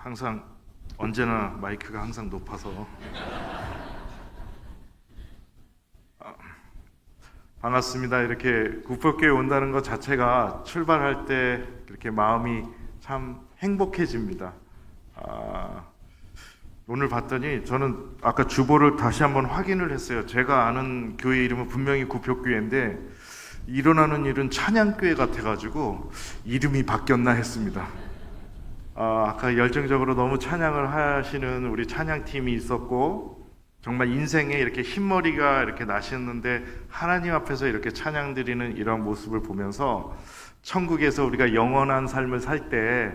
항상 언제나 마이크가 항상 높아서 반갑습니다. 이렇게 국법교회 온다는 것 자체가 출발할 때 이렇게 마음이 참 행복해집니다. 오늘 봤더니 저는 아까 주보를 다시 한번 확인을 했어요. 제가 아는 교회 이름은 분명히 구표교회인데 일어나는 일은 찬양교회 같아가지고 이름이 바뀌었나 했습니다. 아까 열정적으로 너무 찬양을 하시는 우리 찬양팀이 있었고 정말 인생에 이렇게 흰머리가 이렇게 나셨는데 하나님 앞에서 이렇게 찬양 드리는 이런 모습을 보면서 천국에서 우리가 영원한 삶을 살 때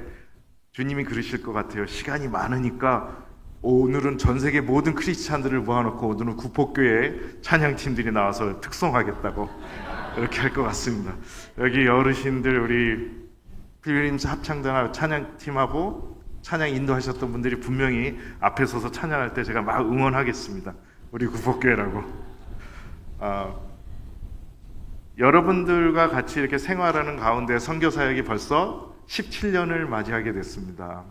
주님이 그러실 것 같아요. 시간이 많으니까 오늘은 전 세계 모든 크리스찬들을 모아놓고 오늘은 구포교회 찬양팀들이 나와서 특송하겠다고 이렇게 할 것 같습니다. 여기 어르신들 우리 필름스 합창단 찬양팀하고 찬양 인도하셨던 분들이 분명히 앞에 서서 찬양할 때 제가 막 응원하겠습니다. 우리 구포교회라고. 여러분들과 같이 이렇게 생활하는 가운데 선교 사역이 벌써 17년을 맞이하게 됐습니다.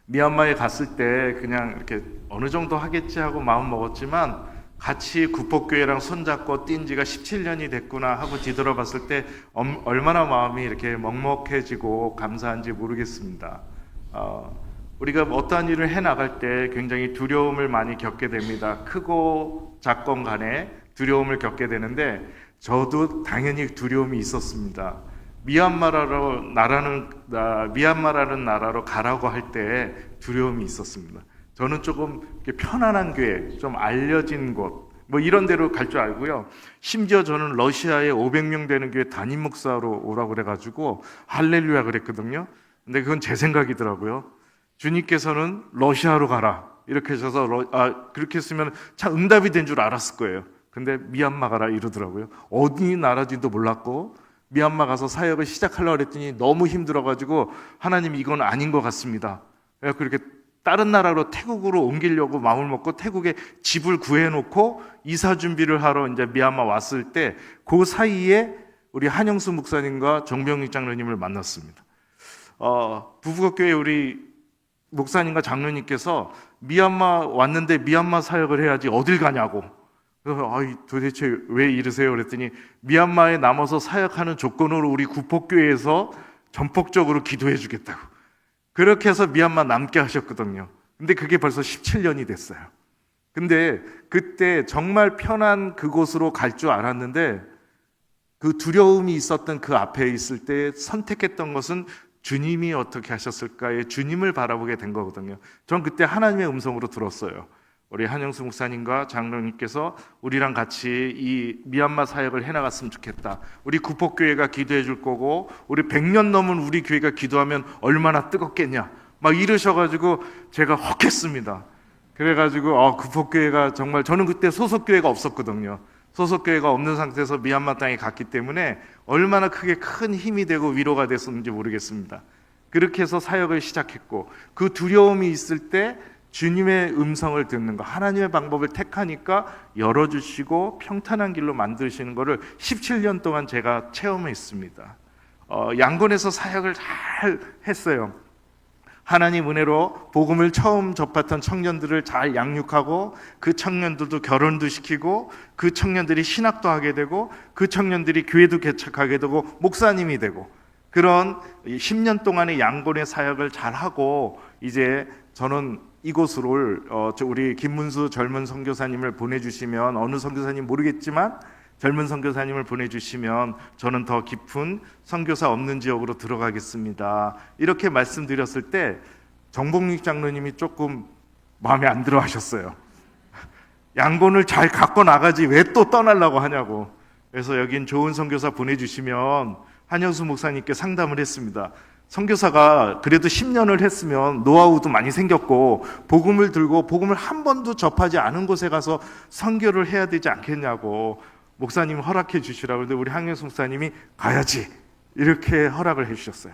미얀마에 갔을 때 그냥 이렇게 어느 정도 하겠지 하고 마음 먹었지만 같이 구포교회랑 손잡고 뛴 지가 17년이 됐구나 하고 뒤돌아봤을 때 얼마나 마음이 이렇게 먹먹해지고 감사한지 모르겠습니다. 우리가 어떠한 일을 해나갈 때 굉장히 두려움을 많이 겪게 됩니다. 크고 작건 간에 두려움을 겪게 되는데 저도 당연히 두려움이 있었습니다. 미얀마라는 나라로 가라고 할 때 두려움이 있었습니다. 저는 조금 편안한 교회, 좀 알려진 곳, 뭐 이런 데로 갈 줄 알고요. 심지어 저는 러시아에 500명 되는 교회 담임 목사로 오라고 그래가지고 할렐루야 그랬거든요. 근데 그건 제 생각이더라고요. 주님께서는 러시아로 가라 이렇게 하셔서 그렇게 했으면 참 응답이 된 줄 알았을 거예요. 근데 미얀마 가라 이러더라고요. 어디 나라인지도 몰랐고 미얀마 가서 사역을 시작하려고 했더니 너무 힘들어가지고 하나님 이건 아닌 것 같습니다. 그렇게 다른 나라로 태국으로 옮기려고 마음을 먹고 태국에 집을 구해놓고 이사 준비를 하러 이제 미얀마 왔을 때 그 사이에 우리 한영수 목사님과 정병익 장로님을 만났습니다. 부부교회 우리 목사님과 장로님께서 미얀마 왔는데 미얀마 사역을 해야지 어딜 가냐고. 그래서 도대체 왜 이러세요? 그랬더니 미얀마에 남아서 사역하는 조건으로 우리 구포교회에서 전폭적으로 기도해 주겠다고. 그렇게 해서 미얀마 남게 하셨거든요. 근데 그게 벌써 17년이 됐어요. 근데 그때 정말 편한 그곳으로 갈 줄 알았는데 그 두려움이 있었던 그 앞에 있을 때 선택했던 것은 주님이 어떻게 하셨을까에 주님을 바라보게 된 거거든요. 전 그때 하나님의 음성으로 들었어요. 우리 한영수 목사님과 장로님께서 우리랑 같이 이 미얀마 사역을 해나갔으면 좋겠다. 우리 구포교회가 기도해 줄 거고 우리 100년 넘은 우리 교회가 기도하면 얼마나 뜨겁겠냐 막 이러셔가지고 제가 혹했습니다. 그래가지고 구포교회가 정말 저는 그때 소속교회가 없었거든요. 소속교회가 없는 상태에서 미얀마 땅에 갔기 때문에 얼마나 크게 큰 힘이 되고 위로가 됐었는지 모르겠습니다. 그렇게 해서 사역을 시작했고 그 두려움이 있을 때 주님의 음성을 듣는 거, 하나님의 방법을 택하니까 열어주시고 평탄한 길로 만드시는 것을 17년 동안 제가 체험했습니다. 양곤에서 사역을 잘 했어요. 하나님 은혜로 복음을 처음 접했던 청년들을 잘 양육하고 그 청년들도 결혼도 시키고 그 청년들이 신학도 하게 되고 그 청년들이 교회도 개척하게 되고 목사님이 되고 그런 10년 동안의 양곤의 사역을 잘 하고 이제 저는 이곳으로 우리 김문수 젊은 선교사님을 보내주시면 어느 선교사님 모르겠지만 젊은 선교사님을 보내주시면 저는 더 깊은 선교사 없는 지역으로 들어가겠습니다. 이렇게 말씀드렸을 때 정복익 장로님이 조금 마음에 안 들어 하셨어요. 양곤을 잘 갖고 나가지 왜 또 떠나려고 하냐고. 그래서 여긴 좋은 선교사 보내주시면 한영수 목사님께 상담을 했습니다. 선교사가 그래도 10년을 했으면 노하우도 많이 생겼고 복음을 들고 복음을 한 번도 접하지 않은 곳에 가서 선교를 해야 되지 않겠냐고 목사님 허락해 주시라고. 그런데 우리 한영수 목사님이 가야지 이렇게 허락을 해 주셨어요.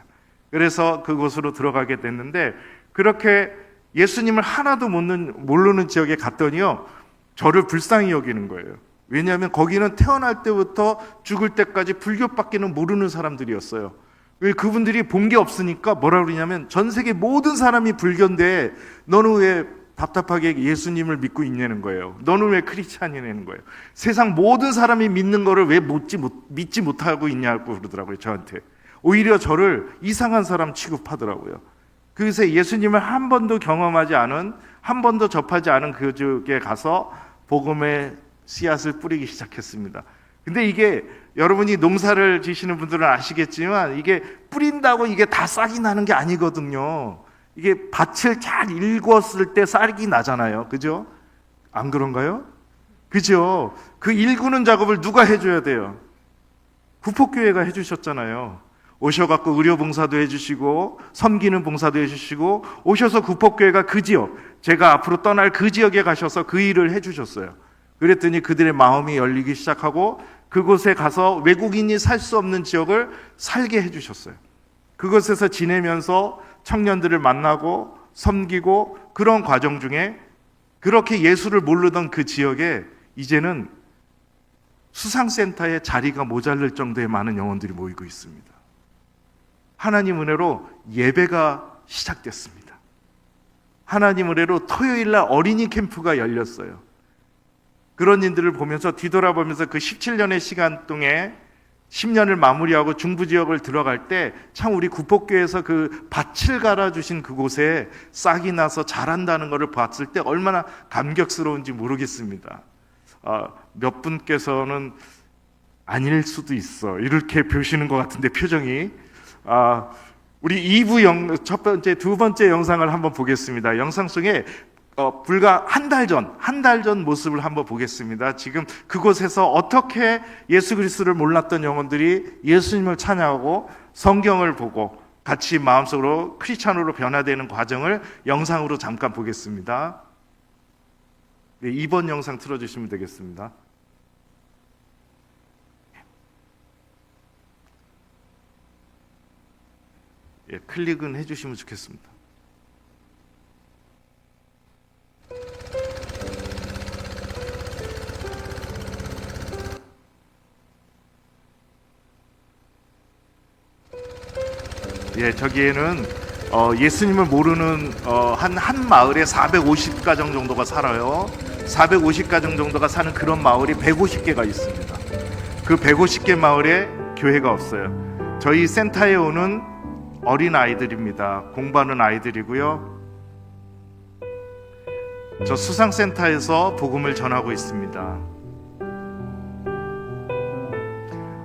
그래서 그곳으로 들어가게 됐는데 그렇게 예수님을 하나도 모르는 지역에 갔더니요 저를 불쌍히 여기는 거예요. 왜냐하면 거기는 태어날 때부터 죽을 때까지 불교밖에는 모르는 사람들이었어요. 왜 그분들이 본 게 없으니까 뭐라 그러냐면 전 세계 모든 사람이 불교인데 너는 왜 답답하게 예수님을 믿고 있냐는 거예요. 너는 왜 크리스찬이냐는 거예요. 세상 모든 사람이 믿는 거를 왜 믿지 못하고 있냐고 그러더라고요, 저한테. 오히려 저를 이상한 사람 취급하더라고요. 그래서 예수님을 한 번도 경험하지 않은, 한 번도 접하지 않은 그 지역에 가서 복음의 씨앗을 뿌리기 시작했습니다. 근데 이게 여러분이 농사를 지시는 분들은 아시겠지만 이게 뿌린다고 이게 다 싹이 나는 게 아니거든요. 이게 밭을 잘 일궜을 때 싹이 나잖아요. 그죠? 안 그런가요? 그죠? 그 일구는 작업을 누가 해줘야 돼요? 구폭교회가 해주셨잖아요. 오셔갖고 의료봉사도 해주시고 섬기는 봉사도 해주시고 오셔서 구폭교회가 그 지역, 제가 앞으로 떠날 그 지역에 가셔서 그 일을 해주셨어요. 그랬더니 그들의 마음이 열리기 시작하고 그곳에 가서 외국인이 살 수 없는 지역을 살게 해주셨어요. 그곳에서 지내면서 청년들을 만나고 섬기고 그런 과정 중에 그렇게 예수를 모르던 그 지역에 이제는 수상센터에 자리가 모자랄 정도의 많은 영혼들이 모이고 있습니다. 하나님 은혜로 예배가 시작됐습니다. 하나님 은혜로 토요일날 어린이 캠프가 열렸어요. 그런 일들을 보면서 뒤돌아보면서 그 17년의 시간 동안 10년을 마무리하고 중부지역을 들어갈 때 참 우리 구폭교회에서 그 밭을 갈아주신 그곳에 싹이 나서 자란다는 것을 봤을 때 얼마나 감격스러운지 모르겠습니다. 몇 분께서는 아닐 수도 있어 이렇게 보시는 것 같은데 표정이. 우리 2부 첫 번째, 두 번째 영상을 한번 보겠습니다. 영상 속에 불과 한 달 전 모습을 한번 보겠습니다. 지금 그곳에서 어떻게 예수 그리스도를 몰랐던 영혼들이 예수님을 찬양하고 성경을 보고 같이 마음속으로 크리스찬으로 변화되는 과정을 영상으로 잠깐 보겠습니다. 네, 2번 영상 틀어주시면 되겠습니다. 예, 클릭은 해주시면 좋겠습니다. 예, 저기에는 예수님을 모르는 한 마을에 450가정 정도가 살아요. 450가정 정도가 사는 그런 마을이 150개가 있습니다. 그 150개 마을에 교회가 없어요. 저희 센터에 오는 어린 아이들입니다. 공부하는 아이들이고요. 저 수상센터에서 복음을 전하고 있습니다.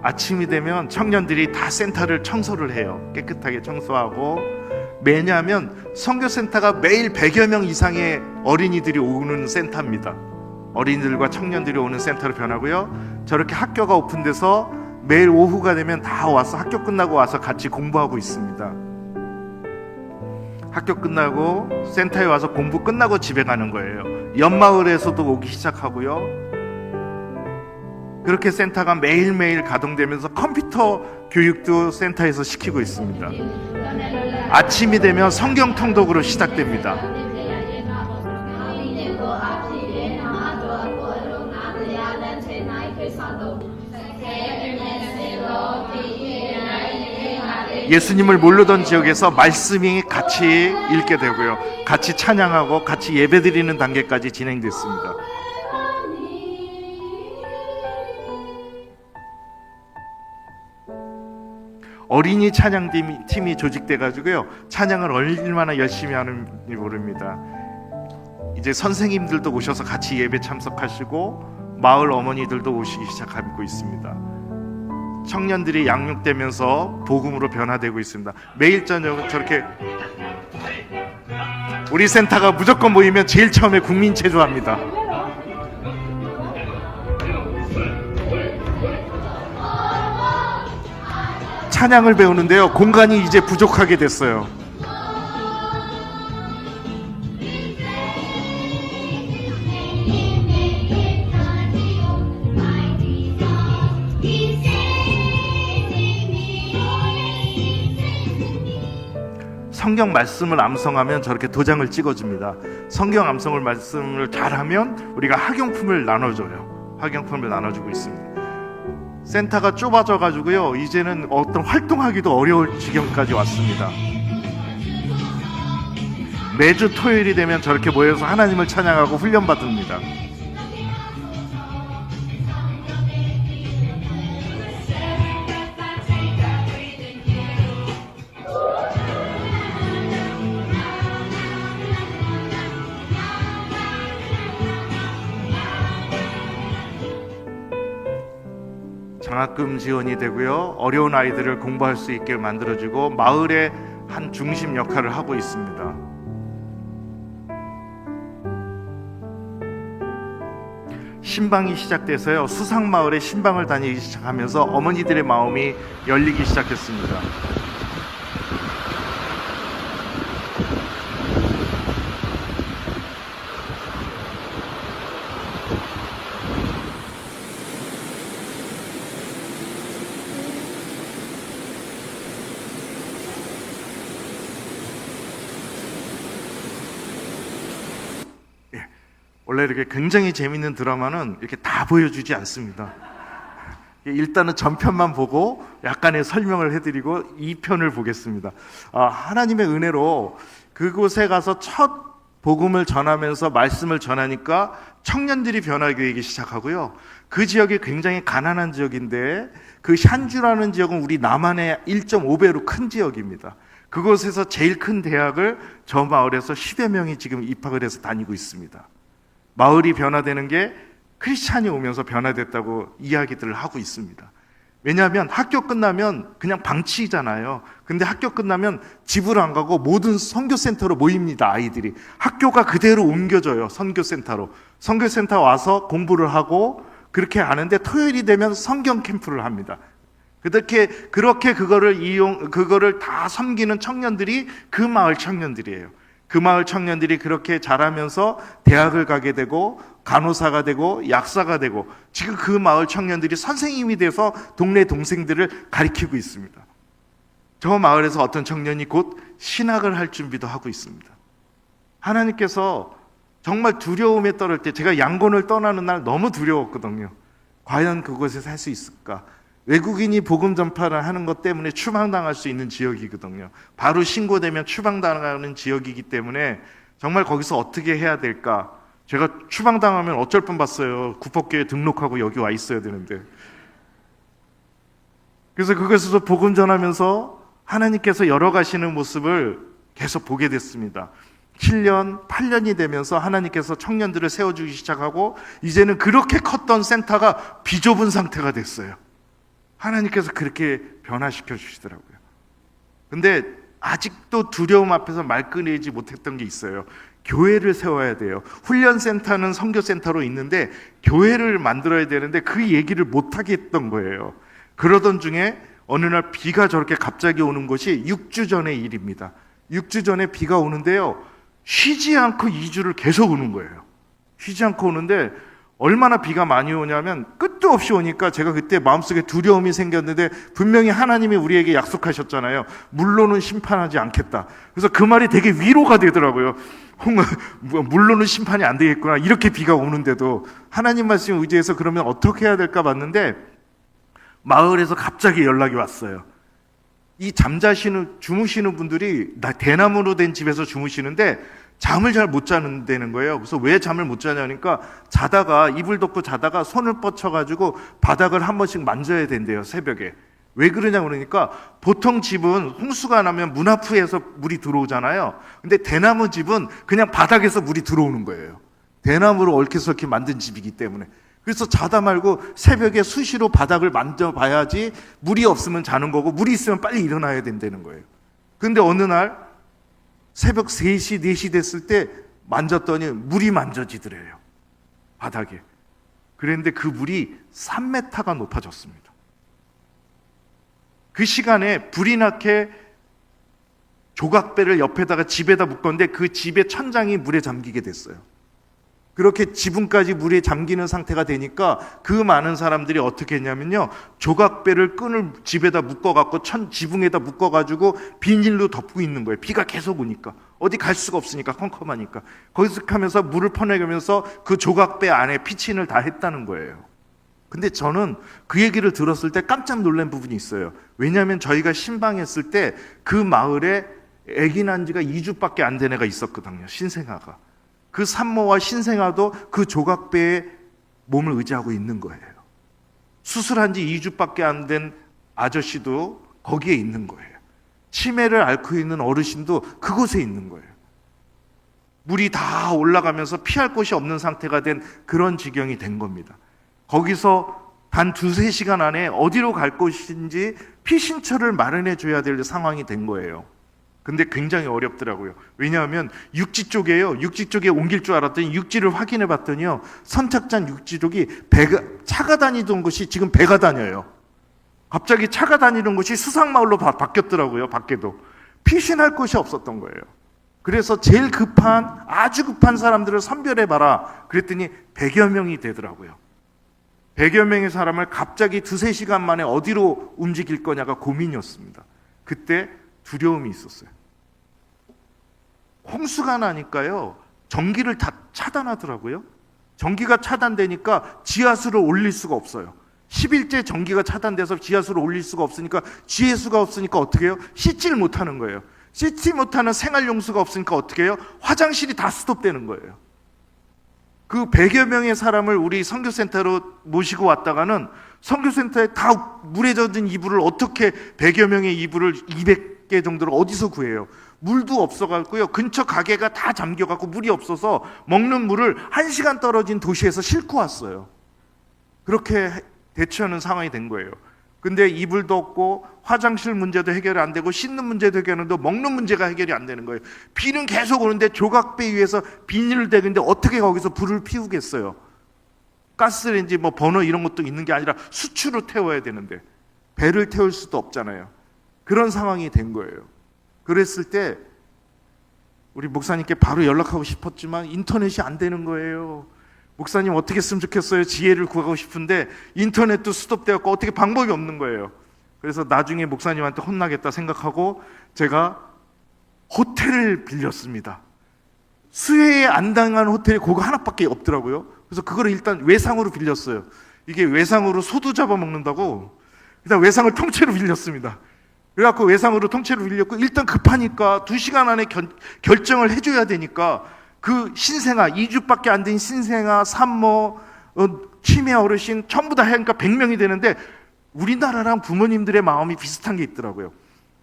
아침이 되면 청년들이 다 센터를 청소를 해요. 깨끗하게 청소하고. 왜냐하면 선교센터가 매일 100여 명 이상의 어린이들이 오는 센터입니다. 어린이들과 청년들이 오는 센터로 변하고요. 저렇게 학교가 오픈돼서 매일 오후가 되면 다 와서 학교 끝나고 와서 같이 공부하고 있습니다. 학교 끝나고 센터에 와서 공부 끝나고 집에 가는 거예요. 옆마을에서도 오기 시작하고요. 그렇게 센터가 매일매일 가동되면서 컴퓨터 교육도 센터에서 시키고 있습니다. 아침이 되면 성경 통독으로 시작됩니다. 예수님을 모르던 지역에서 말씀이 같이 읽게 되고요. 같이 찬양하고 같이 예배드리는 단계까지 진행됐습니다. 어린이 찬양팀이 조직돼가지고요. 찬양을 얼마나 열심히 하는지 모릅니다. 이제 선생님들도 오셔서 같이 예배 참석하시고 마을 어머니들도 오시기 시작하고 있습니다. 청년들이 양육되면서 복음으로 변화되고 있습니다. 매일 저녁 저렇게 우리 센터가 무조건 모이면 제일 처음에 국민체조합니다. 찬양을 배우는데요. 공간이 이제 부족하게 됐어요. 성경 말씀을 암송하면 저렇게 도장을 찍어줍니다. 성경 암송을 말씀을 잘하면 우리가 학용품을 나눠줘요. 학용품을 나눠주고 있습니다. 센터가 좁아져 가지고요, 이제는 어떤 활동하기도 어려울 지경까지 왔습니다. 매주 토요일이 되면 저렇게 모여서 하나님을 찬양하고 훈련받습니다. 장학금 지원이 되고요, 어려운 아이들을 공부할 수 있게 만들어주고 마을의 한 중심 역할을 하고 있습니다. 신방이 시작돼서요, 수상마을에 신방을 다니기 시작하면서 어머니들의 마음이 열리기 시작했습니다. 원래 이렇게 굉장히 재밌는 드라마는 이렇게 다 보여주지 않습니다. 일단은 전편만 보고 약간의 설명을 해드리고 2편을 보겠습니다. 하나님의 은혜로 그곳에 가서 첫 복음을 전하면서 말씀을 전하니까 청년들이 변화되기 시작하고요. 그 지역이 굉장히 가난한 지역인데 그 샨주라는 지역은 우리 남한의 1.5배로 큰 지역입니다. 그곳에서 제일 큰 대학을 저 마을에서 10여 명이 지금 입학을 해서 다니고 있습니다. 마을이 변화되는 게 크리스찬이 오면서 변화됐다고 이야기들을 하고 있습니다. 왜냐하면 학교 끝나면 그냥 방치잖아요. 근데 학교 끝나면 집으로 안 가고 모든 선교센터로 모입니다. 아이들이 그대로 옮겨져요. 선교센터로. 선교센터 와서 공부를 하고 그렇게 하는데 토요일이 되면 성경 캠프를 합니다. 그렇게 그거를 다 섬기는 청년들이 그 마을 청년들이에요. 그 마을 청년들이 그렇게 자라면서 대학을 가게 되고 간호사가 되고 약사가 되고 지금 그 마을 청년들이 선생님이 돼서 동네 동생들을 가리키고 있습니다. 저 마을에서 어떤 청년이 곧 신학을 할 준비도 하고 있습니다. 하나님께서 정말 두려움에 떨을 때, 제가 양곤을 떠나는 날 너무 두려웠거든요. 과연 그곳에서 할 수 있을까? 외국인이 복음 전파를 하는 것 때문에 추방당할 수 있는 지역이거든요. 바로 신고되면 추방당하는 지역이기 때문에 정말 거기서 어떻게 해야 될까? 제가 추방당하면 어쩔 뻔 봤어요. 구법교에 등록하고 여기 와 있어야 되는데. 그래서 그것에서 복음 전하면서 하나님께서 열어가시는 모습을 계속 보게 됐습니다. 7년, 8년이 되면서 하나님께서 청년들을 세워주기 시작하고 이제는 그렇게 컸던 센터가 비좁은 상태가 됐어요. 하나님께서 그렇게 변화시켜 주시더라고요. 근데 아직도 두려움 앞에서 말 꺼내지 못했던 게 있어요. 교회를 세워야 돼요. 훈련센터는 선교센터로 있는데 교회를 만들어야 되는데 그 얘기를 못하게 했던 거예요. 그러던 중에 어느 날 비가 저렇게 갑자기 오는 것이 6주 전의 일입니다. 6주 전에 비가 오는데요, 쉬지 않고 2주를 계속 오는 거예요. 쉬지 않고 오는데 얼마나 비가 많이 오냐면 끝도 없이 오니까 제가 그때 마음속에 두려움이 생겼는데 분명히 하나님이 우리에게 약속하셨잖아요. 물로는 심판하지 않겠다. 그래서 그 말이 되게 위로가 되더라고요. 물로는 심판이 안 되겠구나. 이렇게 비가 오는데도 하나님 말씀 의지해서 그러면 어떻게 해야 될까 봤는데 마을에서 갑자기 연락이 왔어요. 이 주무시는 분들이 대나무로 된 집에서 주무시는데 잠을 잘 못 자는다는 거예요. 그래서 왜 잠을 못 자냐니까 자다가 이불 덮고 자다가 손을 뻗쳐가지고 바닥을 한 번씩 만져야 된대요, 새벽에. 왜 그러냐 그러니까 보통 집은 홍수가 나면 문 앞에서 물이 들어오잖아요. 근데 대나무 집은 그냥 바닥에서 물이 들어오는 거예요. 대나무로 얽혀서 만든 집이기 때문에. 그래서 자다 말고 새벽에 수시로 바닥을 만져봐야지 물이 없으면 자는 거고 물이 있으면 빨리 일어나야 된다는 거예요. 근데 어느 날 새벽 3시, 4시 됐을 때 만졌더니 물이 만져지더래요. 바닥에. 그랬는데 그 물이 3m가 높아졌습니다. 그 시간에 불이 나게 조각배를 옆에다가 집에다 묶었는데 그 집의 천장이 물에 잠기게 됐어요. 그렇게 지붕까지 물에 잠기는 상태가 되니까 그 많은 사람들이 어떻게 했냐면요, 조각배를 끈을 집에다 묶어갖고 지붕에다 묶어가지고 비닐로 덮고 있는 거예요. 비가 계속 오니까 어디 갈 수가 없으니까, 컴컴하니까. 거기서 하면서 물을 퍼내면서 그 조각배 안에 피친을 다 했다는 거예요. 근데 저는 그 얘기를 들었을 때 깜짝 놀란 부분이 있어요. 왜냐하면 저희가 신방했을 때 그 마을에 아기 난 지가 2주밖에 안 된 애가 있었거든요. 신생아가. 그 산모와 신생아도 그 조각배에 몸을 의지하고 있는 거예요. 수술한 지 2주밖에 안 된 아저씨도 거기에 있는 거예요. 치매를 앓고 있는 어르신도 그곳에 있는 거예요. 물이 다 올라가면서 피할 곳이 없는 상태가 된 그런 지경이 된 겁니다. 거기서 단 2-3시간 안에 어디로 갈 곳인지 피신처를 마련해 줘야 될 상황이 된 거예요. 근데 굉장히 어렵더라고요. 왜냐하면 육지 쪽에요. 육지 쪽에 옮길 줄 알았더니 육지를 확인해 봤더니요. 선착장 육지 쪽이 차가 다니던 곳이 지금 배가 다녀요. 갑자기 차가 다니는 곳이 수상마을로 바뀌었더라고요. 밖에도. 피신할 곳이 없었던 거예요. 그래서 제일 급한, 아주 급한 사람들을 선별해 봐라. 그랬더니 100여 명이 되더라고요. 100여 명의 사람을 갑자기 2-3시간 만에 어디로 움직일 거냐가 고민이었습니다. 그때 두려움이 있었어요. 홍수가 나니까요, 전기를 다 차단하더라고요. 전기가 차단되니까 지하수를 올릴 수가 없어요. 10일째 전기가 차단돼서 지하수를 올릴 수가 없으니까, 지하수가 없으니까 어떻게 해요? 씻질 못하는 거예요. 씻지 못하는 생활용수가 없으니까 어떻게 해요? 화장실이 다 스톱되는 거예요. 그 100여 명의 사람을 우리 선교센터로 모시고 왔다가는 선교센터에 다 물에 젖은 이불을 어떻게 100여 명의 이불을 200개 정도를 어디서 구해요? 물도 없어갖고요. 근처 가게가 다 잠겨갖고 물이 없어서 먹는 물을 1시간 떨어진 도시에서 싣고 왔어요. 그렇게 대처하는 상황이 된 거예요. 근데 이불도 없고 화장실 문제도 해결이 안 되고 씻는 문제도 해결하는데 먹는 문제가 해결이 안 되는 거예요. 비는 계속 오는데 조각배 위에서 비닐을 대는데 어떻게 거기서 불을 피우겠어요? 가스레인지 뭐 버너 이런 것도 있는 게 아니라 수추로 태워야 되는데 배를 태울 수도 없잖아요. 그런 상황이 된 거예요. 그랬을 때 우리 목사님께 바로 연락하고 싶었지만 인터넷이 안 되는 거예요. 목사님 어떻게 했으면 좋겠어요? 지혜를 구하고 싶은데 인터넷도 스톱되었고 어떻게 방법이 없는 거예요. 그래서 나중에 목사님한테 혼나겠다 생각하고 제가 호텔을 빌렸습니다. 수혜에 안 당한 호텔이 그거 하나밖에 없더라고요. 그래서 그거를 일단 외상으로 빌렸어요. 이게 외상으로 소도 잡아먹는다고 일단 외상을 통째로 빌렸습니다. 그래갖고 외상으로 통째로 빌렸고 일단 급하니까 2시간 안에 결정을 해줘야 되니까 그 신생아, 2주밖에 안 된 신생아, 산모, 치매 어르신 전부 다 하니까 100명이 되는데 우리나라랑 부모님들의 마음이 비슷한 게 있더라고요.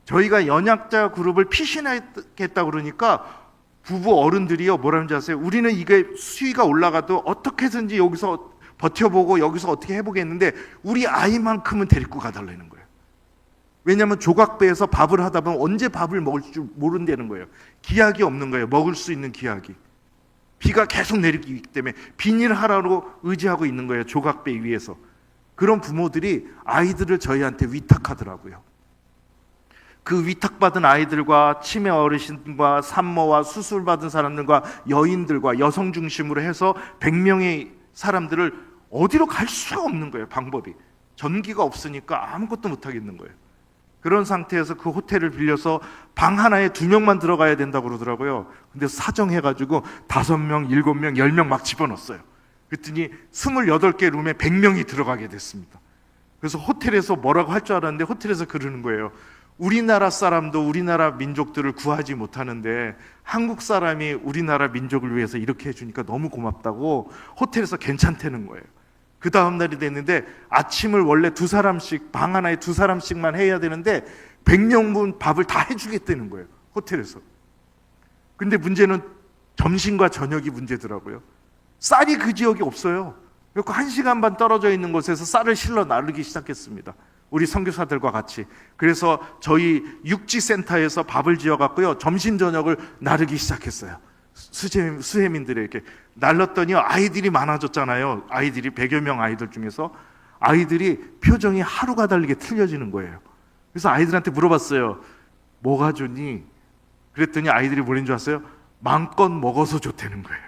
저희가 연약자 그룹을 피신하겠다 그러니까 부부 어른들이요 뭐라는지 아세요? 우리는 이게 수위가 올라가도 어떻게든지 여기서 버텨보고 여기서 어떻게 해보겠는데 우리 아이만큼은 데리고 가달라는 거예요. 왜냐하면 조각배에서 밥을 하다 보면 언제 밥을 먹을 줄 모른다는 거예요. 기약이 없는 거예요. 먹을 수 있는 기약이. 비가 계속 내리기 때문에 비닐 하나로 의지하고 있는 거예요. 조각배 위에서. 그런 부모들이 아이들을 저희한테 위탁하더라고요. 그 위탁받은 아이들과 치매 어르신과 산모와 수술받은 사람들과 여인들과 여성 중심으로 해서 100명의 사람들을 어디로 갈 수가 없는 거예요. 방법이. 전기가 없으니까 아무것도 못 하겠는 거예요. 그런 상태에서 그 호텔을 빌려서 방 하나에 2명만 들어가야 된다고 그러더라고요. 근데 사정해가지고 5명, 7명, 10명 막 집어넣었어요. 그랬더니 28개 룸에 100명이 들어가게 됐습니다. 그래서 호텔에서 뭐라고 할 줄 알았는데 호텔에서 그러는 거예요. 우리나라 사람도 우리나라 민족들을 구하지 못하는데 한국 사람이 우리나라 민족을 위해서 이렇게 해주니까 너무 고맙다고 호텔에서 괜찮다는 거예요. 그 다음 날이 됐는데 아침을 원래 2사람씩 방 하나에 2사람씩만 해야 되는데 100명분 밥을 다 해주겠다는 거예요. 호텔에서. 근데 문제는 점심과 저녁이 문제더라고요. 쌀이 그 지역에 없어요. 그래서 1시간 반 떨어져 있는 곳에서 쌀을 실러 나르기 시작했습니다. 우리 선교사들과 같이. 그래서 저희 육지센터에서 밥을 지어갖고요 점심 저녁을 나르기 시작했어요. 수혜민들에게 날랐더니 아이들이 많아졌잖아요. 아이들이 100여 명 아이들 중에서 아이들이 표정이 하루가 다르게 틀려지는 거예요. 그래서 아이들한테 물어봤어요. 뭐가 좋니? 그랬더니 아이들이 뭐라는 줄 아세요? 마음껏 먹어서 좋다는 거예요.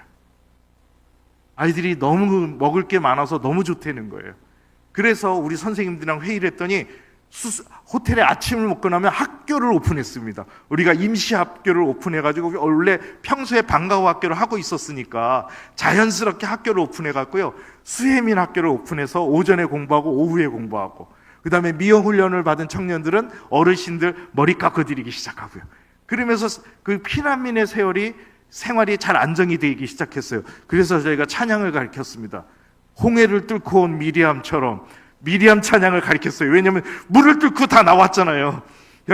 아이들이 너무 먹을 게 많아서 너무 좋다는 거예요. 그래서 우리 선생님들이랑 회의를 했더니 호텔에 아침을 먹고 나면 학교를 오픈했습니다. 우리가 임시 학교를 오픈해가지고 원래 평소에 방과후 학교를 하고 있었으니까 자연스럽게 학교를 오픈해갔고요. 수혜민 학교를 오픈해서 오전에 공부하고 오후에 공부하고, 그 다음에 미용 훈련을 받은 청년들은 어르신들 머리 깎아드리기 시작하고요. 그러면서 그 피난민의 생활이 잘 안정이 되기 시작했어요. 그래서 저희가 찬양을 가르쳤습니다. 홍해를 뚫고 온 미리암처럼 미리암 찬양을 가르쳤어요. 왜냐하면 물을 뚫고 다 나왔잖아요.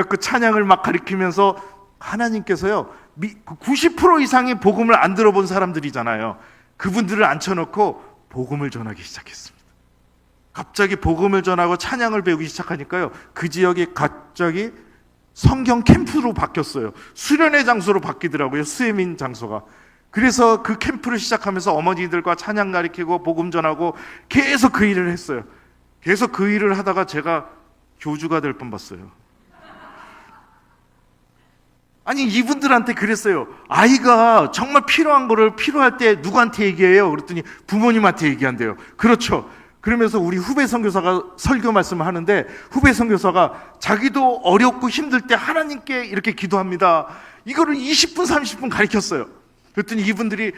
그 찬양을 막 가르치면서 하나님께서요, 90% 이상의 복음을 안 들어본 사람들이잖아요. 그분들을 앉혀놓고 복음을 전하기 시작했습니다. 갑자기 복음을 전하고 찬양을 배우기 시작하니까요, 그 지역이 갑자기 성경 캠프로 바뀌었어요. 수련의 장소로 바뀌더라고요. 수혜민 장소가. 그래서 그 캠프를 시작하면서 어머니들과 찬양 가르치고 복음 전하고 계속 그 일을 했어요. 계속 그 일을 하다가 제가 교주가 될 뻔봤어요. 아니, 이분들한테 그랬어요. 아이가 정말 필요한 거를 필요할 때 누구한테 얘기해요? 그랬더니 부모님한테 얘기한대요. 그렇죠. 그러면서 우리 후배 선교사가 설교 말씀을 하는데, 후배 선교사가 자기도 어렵고 힘들 때 하나님께 이렇게 기도합니다. 이거를 20분 30분 가르쳤어요. 그랬더니 이분들이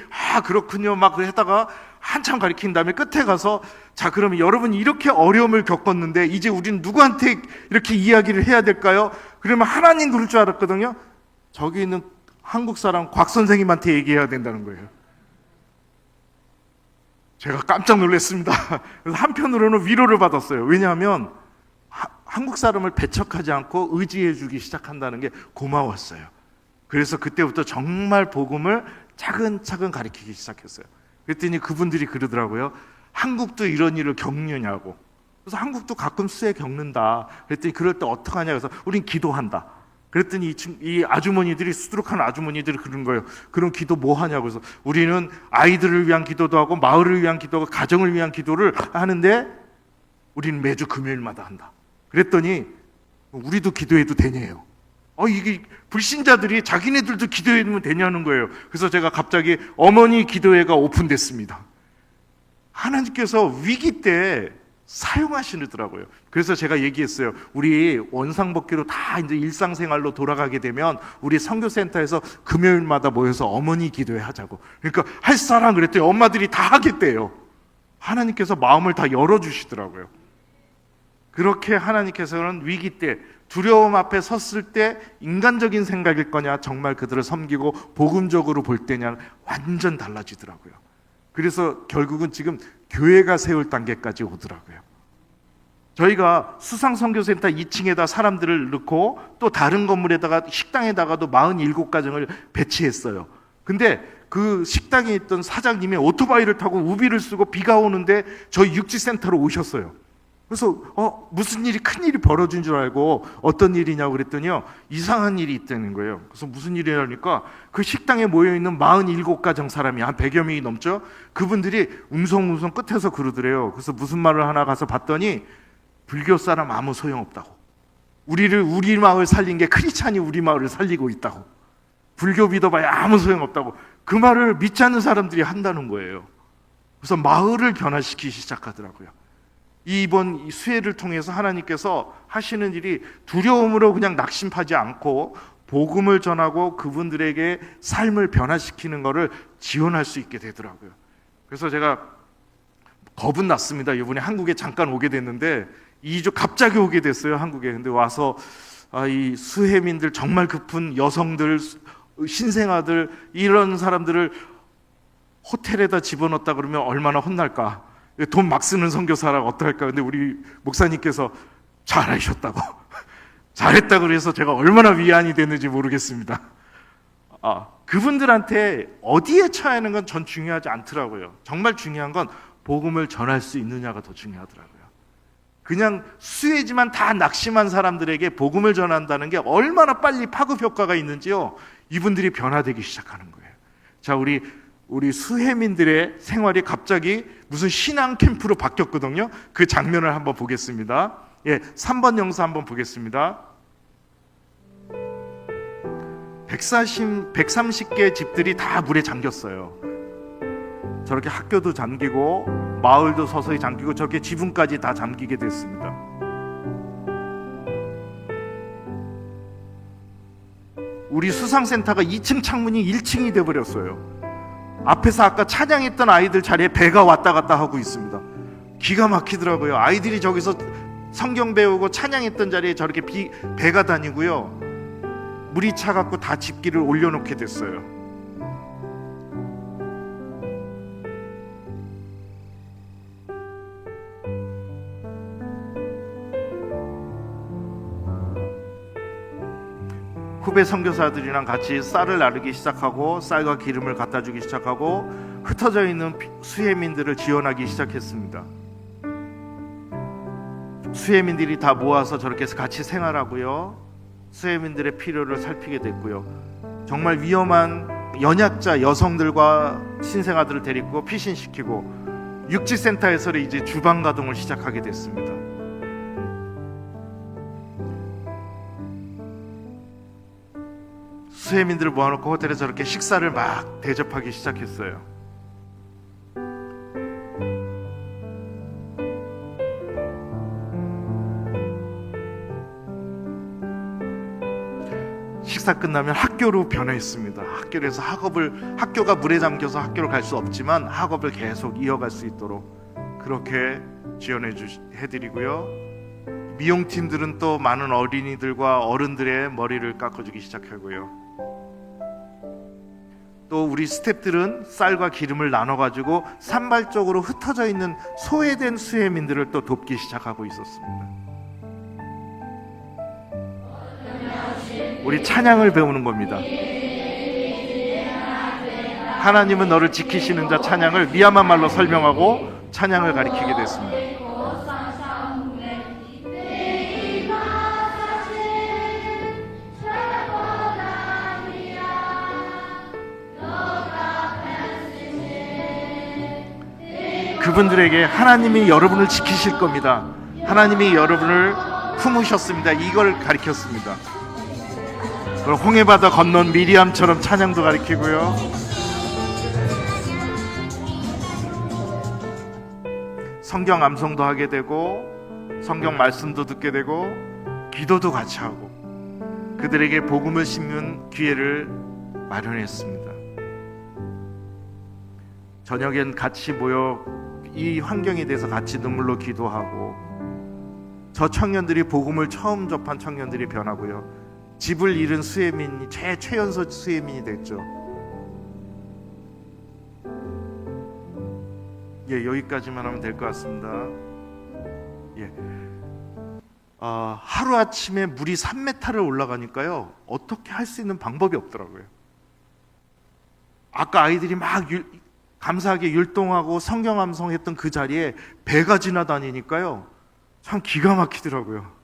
그렇군요 막 하다가 한참 가르친 다음에 끝에 가서, 자, 그러면 여러분이 이렇게 어려움을 겪었는데 이제 우리는 누구한테 이렇게 이야기를 해야 될까요? 그러면 하나님 그럴 줄 알았거든요. 저기 있는 한국 사람 곽 선생님한테 얘기해야 된다는 거예요. 제가 깜짝 놀랐습니다. 그래서 한편으로는 위로를 받았어요. 왜냐하면 한국 사람을 배척하지 않고 의지해 주기 시작한다는 게 고마웠어요. 그래서 그때부터 정말 복음을 차근차근 가르치기 시작했어요. 그랬더니 그분들이 그러더라고요. 한국도 이런 일을 겪느냐고. 그래서 한국도 가끔 수해 겪는다. 그랬더니 그럴 때 어떡하냐. 그래서 우린 기도한다. 그랬더니 이 아주머니들이, 수두룩한 아주머니들이 그런 거예요. 그럼 기도 뭐 하냐고. 그래서 우리는 아이들을 위한 기도도 하고 마을을 위한 기도하고 가정을 위한 기도를 하는데 우리는 매주 금요일마다 한다. 그랬더니 우리도 기도해도 되냐요. 이게 불신자들이 자기네들도 기도해도 되냐는 거예요. 그래서 제가 갑자기 어머니 기도회가 오픈됐습니다. 하나님께서 위기 때 사용하시더라고요. 그래서 제가 얘기했어요. 우리 원상복귀로 다 이제 일상생활로 돌아가게 되면 우리 선교센터에서 금요일마다 모여서 어머니 기도회 하자고. 그러니까 할 사람 그랬더니 엄마들이 다 하겠대요. 하나님께서 마음을 다 열어주시더라고요. 그렇게 하나님께서는 위기 때, 두려움 앞에 섰을 때 인간적인 생각일 거냐, 정말 그들을 섬기고 복음적으로 볼 때냐, 완전 달라지더라고요. 그래서 결국은 지금 교회가 세울 단계까지 오더라고요. 저희가 수상선교센터 2층에다 사람들을 넣고 또 다른 건물에다가 식당에다가도 47가정을 배치했어요. 근데 그 식당에 있던 사장님이 오토바이를 타고 우비를 쓰고 비가 오는데 저희 육지센터로 오셨어요. 그래서 무슨 일이, 큰 일이 벌어진 줄 알고 어떤 일이냐고 그랬더니요, 이상한 일이 있다는 거예요. 그래서 무슨 일이냐니까 그 식당에 모여있는 47가정 사람이 한 100여 명이 넘죠. 그분들이 웅성웅성 끝에서 그러더래요. 그래서 무슨 말을 하나 가서 봤더니 불교 사람 아무 소용없다고, 우리 마을 살린 게 크리스찬이 우리 마을을 살리고 있다고, 불교 믿어봐야 아무 소용없다고, 그 말을 믿지 않는 사람들이 한다는 거예요. 그래서 마을을 변화시키기 시작하더라고요. 이번 수혜를 통해서 하나님께서 하시는 일이 두려움으로 그냥 낙심하지 않고 복음을 전하고 그분들에게 삶을 변화시키는 것을 지원할 수 있게 되더라고요. 그래서 제가 겁은 났습니다. 이번에 한국에 잠깐 오게 됐는데 2주 갑자기 오게 됐어요, 한국에. 근데 와서 이 수혜민들, 정말 급은 여성들, 신생아들, 이런 사람들을 호텔에다 집어넣었다 그러면 얼마나 혼날까. 돈 막 쓰는 선교사라고 어떡할까. 근데 우리 목사님께서 잘하셨다고 잘했다고 그래서 제가 얼마나 위안이 됐는지 모르겠습니다. 그분들한테 어디에 처하는 건 전 중요하지 않더라고요. 정말 중요한 건 복음을 전할 수 있느냐가 더 중요하더라고요. 그냥 수혜지만 다 낙심한 사람들에게 복음을 전한다는 게 얼마나 빨리 파급 효과가 있는지요, 이분들이 변화되기 시작하는 거예요. 자, 우리 수혜민들의 생활이 갑자기 무슨 신앙 캠프로 바뀌었거든요. 그 장면을 한번 보겠습니다. 3번 영상 한번 보겠습니다. 130개 집들이 다 물에 잠겼어요. 저렇게 학교도 잠기고 마을도 서서히 잠기고 저렇게 지붕까지 다 잠기게 됐습니다. 우리 수상센터가 2층 창문이 1층이 돼버렸어요. 앞에서 아까 찬양했던 아이들 자리에 배가 왔다 갔다 하고 있습니다. 기가 막히더라고요. 아이들이 저기서 성경 배우고 찬양했던 자리에 저렇게 배가 다니고요. 물이 차갖고 다 집기를 올려놓게 됐어요. 후배 선교사들이랑 같이 쌀을 나르기 시작하고 쌀과 기름을 갖다 주기 시작하고 흩어져 있는 수혜민들을 지원하기 시작했습니다. 수혜민들이 다 모아서 저렇게 같이 생활하고요. 수혜민들의 필요를 살피게 됐고요. 정말 위험한 연약자 여성들과 신생아들을 데리고 피신시키고 육지센터에서 이제 주방 가동을 시작하게 됐습니다. 수혜민들을 모아놓고 호텔에 저렇게 식사를 막 대접하기 시작했어요. 식사 끝나면 학교로 변했습니다. 학교에서 학교가 물에 잠겨서 학교를 갈 수 없지만 학업을 계속 이어갈 수 있도록 그렇게 해드리고요. 미용팀들은 또 많은 어린이들과 어른들의 머리를 깎아주기 시작하고요. 또 우리 스태프들은 쌀과 기름을 나눠가지고 산발적으로 흩어져 있는 소외된 수혜민들을 또 돕기 시작하고 있었습니다. 우리 찬양을 배우는 겁니다. 하나님은 너를 지키시는 자 찬양을 미얀마 말로 설명하고 찬양을 가리키게 됐습니다. 그분들에게 하나님이 여러분을 지키실 겁니다. 하나님이 여러분을 품으셨습니다. 이걸 가리켰습니다. 홍해바다 건넌 미리암처럼 찬양도 가리키고요. 성경 암송도 하게 되고 성경 말씀도 듣게 되고 기도도 같이 하고 그들에게 복음을 심는 기회를 마련했습니다. 저녁엔 같이 모여 이 환경에 대해서 같이 눈물로 기도하고 저 청년들이 복음을 처음 접한 청년들이 변하고요. 집을 잃은 수혜민이 최연소 수혜민이 됐죠. 여기까지만 하면 될 것 같습니다. 하루아침에 물이 3m를 올라가니까요. 어떻게 할 수 있는 방법이 없더라고요. 아까 아이들이 막 감사하게 율동하고 성경 암송했던 그 자리에 배가 지나다니니까요. 참 기가 막히더라고요.